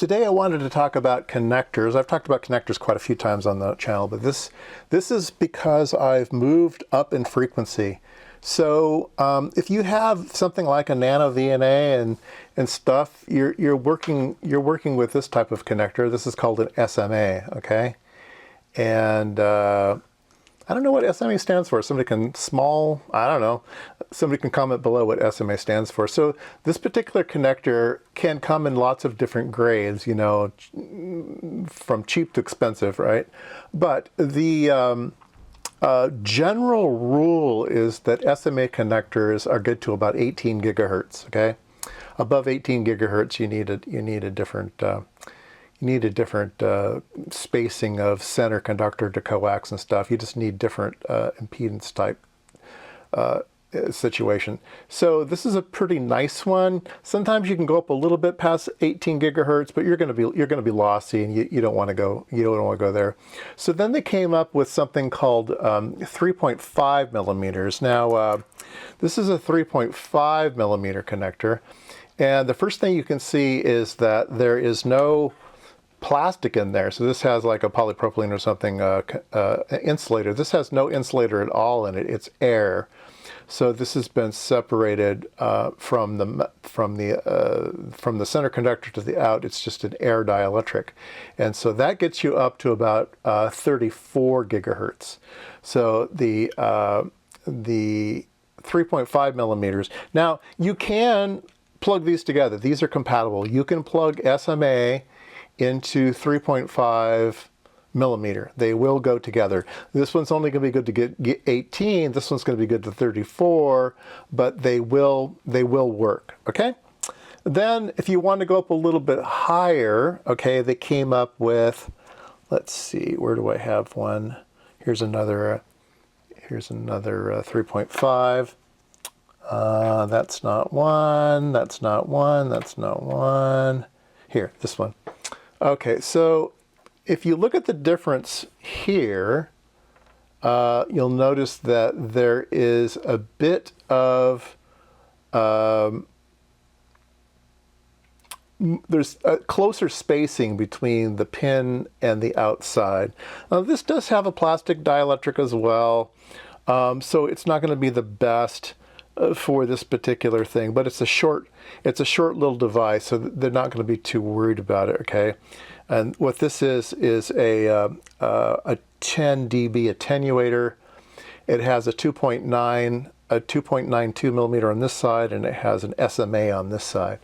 Today I wanted to talk about connectors. I've talked about connectors quite a few times on the channel, but this is because I've moved up in frequency. So if you have something like a nano VNA and stuff, you're working with this type of connector. This is called an SMA, okay? And I don't know what SMA stands for. Somebody can I don't know. Somebody can comment below what SMA stands for. So this particular connector can come in lots of different grades, you know, from cheap to expensive, right? But the general rule is that SMA connectors are good to about 18 gigahertz, okay? Above 18 gigahertz, you need a different spacing of center conductor to coax and stuff. You just need different impedance type situation. So this is a pretty nice one. Sometimes you can go up a little bit past 18 gigahertz, but you're going to be lossy, and you don't want to go there. So then they came up with something called 3.5 millimeters. Now this is a 3.5 millimeter connector, and the first thing you can see is that there is no plastic in there. So this has like a polypropylene or something insulator. This has no insulator at all in it. It's air. So this has been separated from the center conductor to the out. It's just an air dielectric, and so that gets you up to about 34 gigahertz. So the 3.5 millimeters. Now you can plug these together. These are compatible. You can plug SMA into 3.5 millimeter. They will go together. This one's only going to be good to get 18. This one's going to be good to 34, but they will work. Okay. Then if you want to go up a little bit higher, okay, they came up with, let's see, where do I have one? Here's another 3.5. That's not one. That's not one. That's not one. Here, this one. Okay, so if you look at the difference here, you'll notice that there is a bit of, there's a closer spacing between the pin and the outside. Now this does have a plastic dielectric as well, so it's not going to be the best for this particular thing, but it's a short little device, so they're not going to be too worried about it. Okay, and what this is a 10 dB attenuator. It has a 2.92 millimeter on this side, and it has an SMA on this side.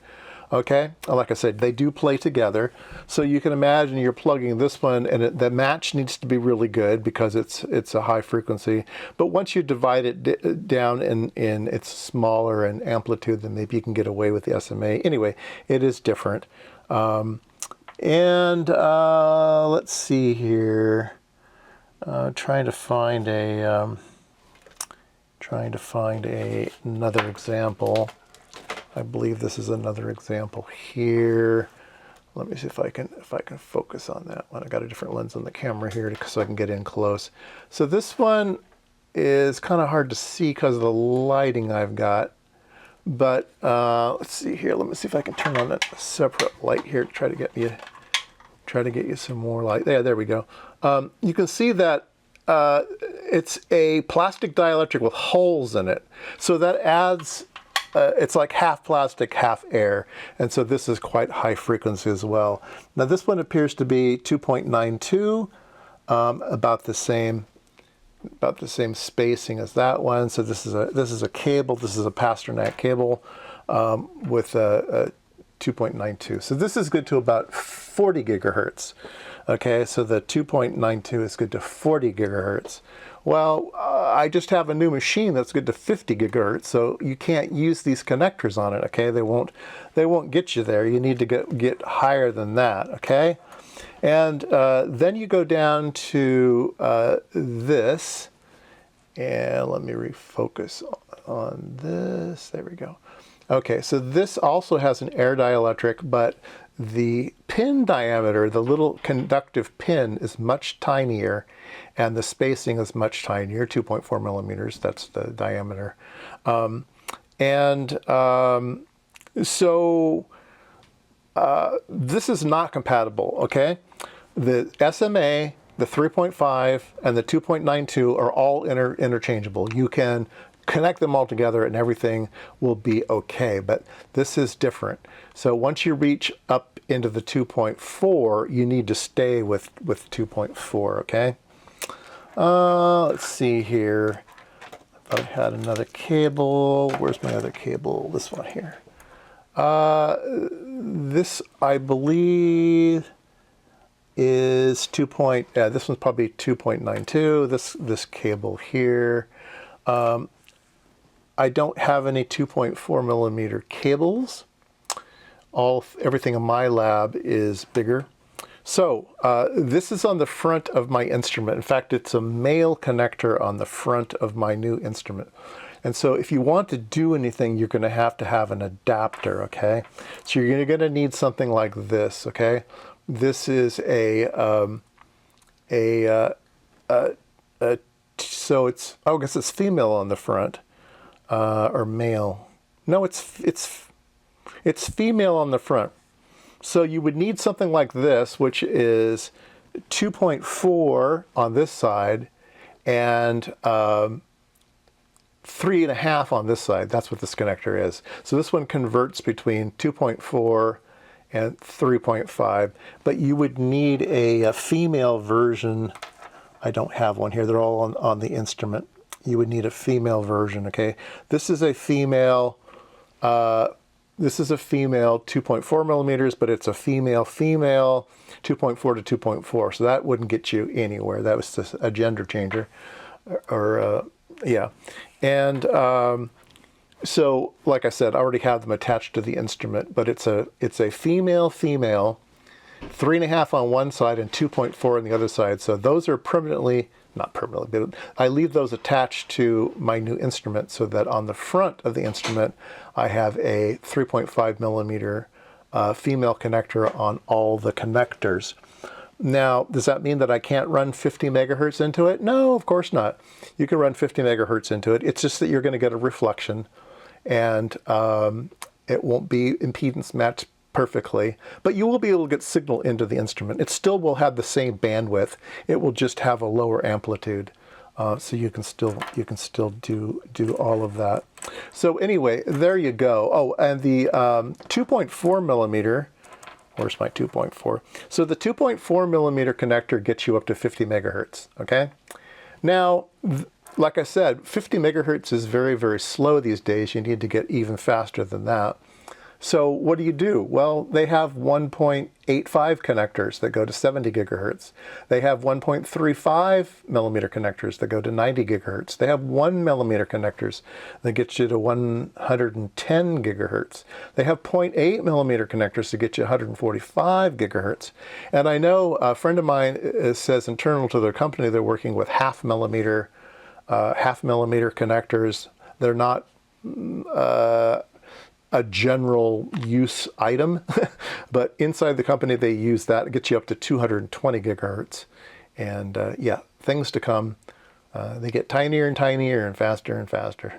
Okay, like I said, they do play together, so you can imagine you're plugging this one, and the match needs to be really good because it's a high frequency. But once you divide it down in its smaller in amplitude, then maybe you can get away with the SMA. Anyway, it is different. Let's see here. Trying to find another example. I believe this is another example here. Let me see if I can focus on that one. I got a different lens on the camera here so I can get in close. So this one is kind of hard to see because of the lighting I've got. But let's see here. Let me see if I can turn on a separate light here to try to get you some more light. Yeah, there we go. You can see that it's a plastic dielectric with holes in it. So that adds. It's like half plastic, half air, and so this is quite high frequency as well. Now this one appears to be 2.92, about the same spacing as that one. So this is a cable. This is a Pasternak cable with a 2.92. So this is good to about 40 gigahertz. Okay, so the 2.92 is good to 40 gigahertz. Well, I just have a new machine that's good to 50 gigahertz, so you can't use these connectors on it. Okay, they won't get you there. You need to get higher than that. Okay, and then you go down to this, and let me refocus on this. There we go. Okay, so this also has an air dielectric, but the pin diameter, the little conductive pin, is much tinier, and the spacing is much tinier, 2.4 millimeters, that's the diameter. So this is not compatible, okay? The SMA, the 3.5, and the 2.92 are all interchangeable. You can connect them all together and everything will be okay, but this is different. So once you reach up into the 2.4, you need to stay with 2.4, okay? Let's see here. I had another cable. Where's my other cable? This one here. This, I believe, is this one's probably 2.92. This cable here. I don't have any 2.4 millimeter cables. Everything in my lab is bigger. So this is on the front of my instrument. In fact, it's a male connector on the front of my new instrument. And so if you want to do anything, you're going to have an adapter, okay? So you're going to need something like this, okay? This is so it's, I guess it's female on the front, or male. No, it's female on the front. So you would need something like this, which is 2.4 on this side and 3.5 on this side. That's what this connector is. So this one converts between 2.4 and 3.5, but you would need a female version. I don't have one here. They're all on the instrument. You would need a female version, okay? This is a female 2.4 millimeters, but it's a female 2.4 to 2.4. So that wouldn't get you anywhere. That was just a gender changer, yeah. And so, like I said, I already have them attached to the instrument, but it's a female, 3.5 on one side and 2.4 on the other side. So those are not permanently, but I leave those attached to my new instrument so that on the front of the instrument, I have a 3.5 millimeter female connector on all the connectors. Now, does that mean that I can't run 50 megahertz into it? No, of course not. You can run 50 megahertz into it. It's just that you're going to get a reflection and it won't be impedance matched perfectly, but you will be able to get signal into the instrument. It still will have the same bandwidth. It will just have a lower amplitude. So you can still do all of that. So anyway, there you go. Oh, and the 2.4 millimeter, where's my 2.4? So the 2.4 millimeter connector gets you up to 50 megahertz, okay? Now, like I said, 50 megahertz is very, very slow these days. You need to get even faster than that. So what do? Well, they have 1.85 connectors that go to 70 gigahertz. They have 1.35 millimeter connectors that go to 90 gigahertz. They have 1 millimeter connectors that get you to 110 gigahertz. They have 0.8 millimeter connectors to get you 145 gigahertz. And I know a friend of mine says internal to their company, they're working with half millimeter connectors. They're not a general use item, but inside the company they use that. It gets you up to 220 gigahertz. And yeah, things to come. They get tinier and tinier and faster and faster.